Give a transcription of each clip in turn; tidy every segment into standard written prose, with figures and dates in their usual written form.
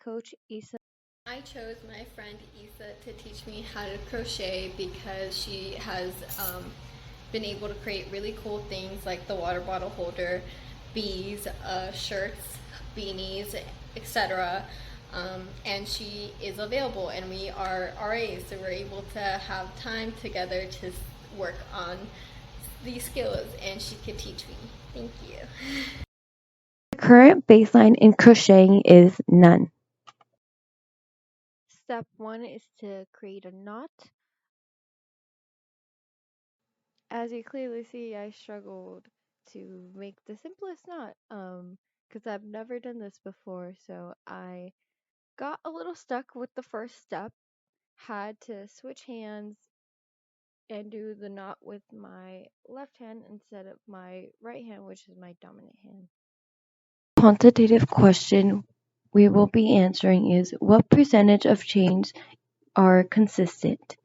coach, Isa. I chose my friend Isa to teach me how to crochet because she has been able to create really cool things like the water bottle holder, bees, shirts, beanies, etc. And she is available, and we are RAs, so we're able to have time together to work on these skills, and she could teach me. Thank you. The current baseline in crocheting is none. Step 1 is to create a knot. As you clearly see, I struggled to make the simplest knot because I've never done this before, so I got a little stuck with the first step, had to switch hands and do the knot with my left hand instead of my right hand, which is my dominant hand. Quantitative question we will be answering is what percentage of chains are consistent?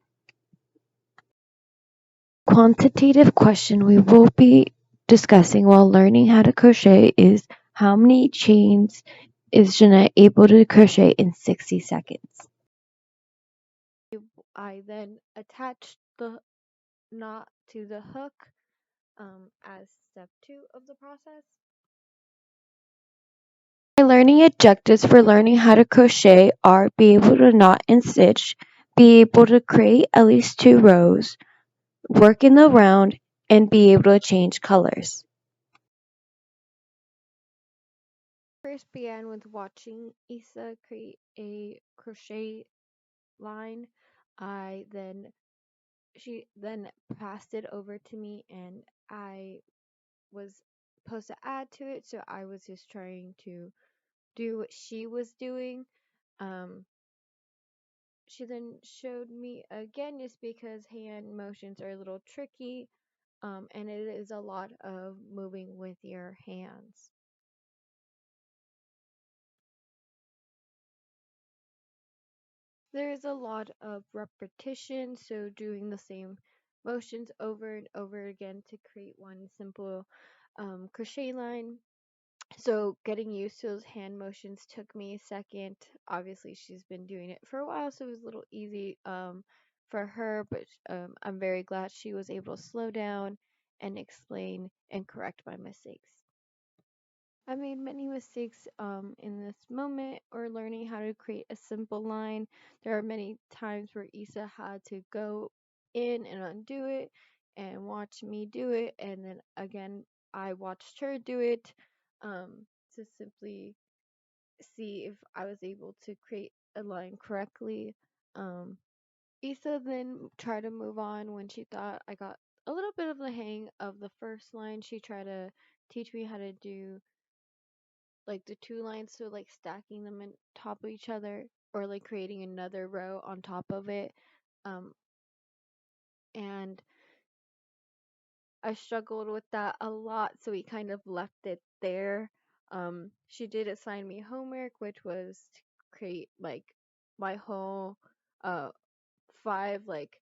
Quantitative question we will be discussing while learning how to crochet is how many chains is Jeanette able to crochet in 60 seconds? I then attached the knot to the hook as step 2 of the process. My learning objectives for learning how to crochet are be able to knot and stitch, be able to create at least 2 rows, work in the round, and be able to change colors. First began with watching Isa create a crochet line. She then passed it over to me and I was supposed to add to it, so I was just trying to do what she was doing. She then showed me again just because hand motions are a little tricky, and it is a lot of moving with your hands. There's a lot of repetition, so doing the same motions over and over again to create one simple crochet line. So getting used to those hand motions took me a second. Obviously, she's been doing it for a while, so it was a little easy for her, but I'm very glad she was able to slow down and explain and correct my mistakes. I made many mistakes in this moment or learning how to create a simple line. There are many times where Isa had to go in and undo it and watch me do it, and then again, I watched her do it to simply see if I was able to create a line correctly. Um, Isa then tried to move on when she thought I got a little bit of the hang of the first line. She tried to teach me how to do like the two lines, so like stacking them on top of each other or like creating another row on top of it. Um, and I struggled with that a lot, so we kind of left it there. She did assign me homework, which was to create like my whole uh 5, like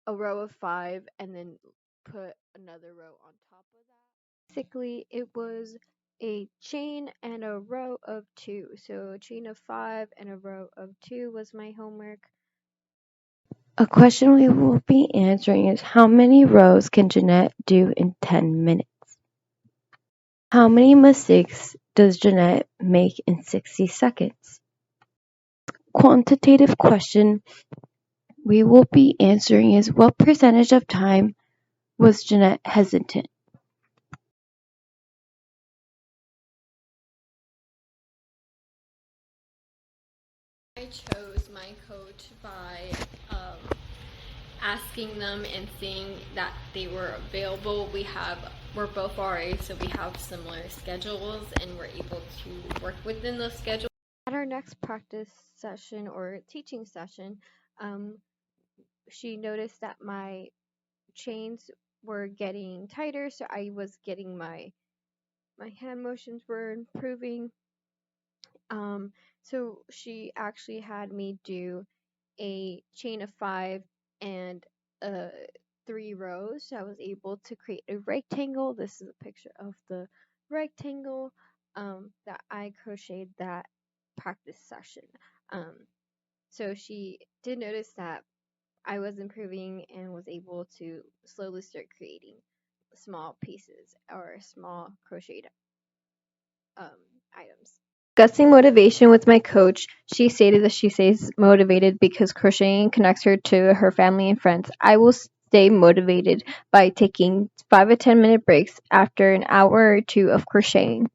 a row of 5, and then put another row on top of that. Basically, it was a chain and a row of 2. So a chain of 5 and a row of 2 was my homework. A question we will be answering is how many rows can Jeanette do in 10 minutes? How many mistakes does Jeanette make in 60 seconds? Quantitative question we will be answering is what percentage of time was Jeanette hesitant? I chose my coach by asking them and seeing that they were available. We're both RAs, so we have similar schedules, and we're able to work within those schedules. At our next practice session or teaching session, she noticed that my chains were getting tighter, so I was getting my hand motions were improving. So she actually had me do a chain of 5 and 3 rows. So I was able to create a rectangle. This is a picture of the rectangle that I crocheted that practice session. So she did notice that I was improving and was able to slowly start creating small pieces or small crocheted items. Discussing motivation with my coach, she stated that she stays motivated because crocheting connects her to her family and friends. I will stay motivated by taking 5 to 10 minute breaks after an hour or two of crocheting.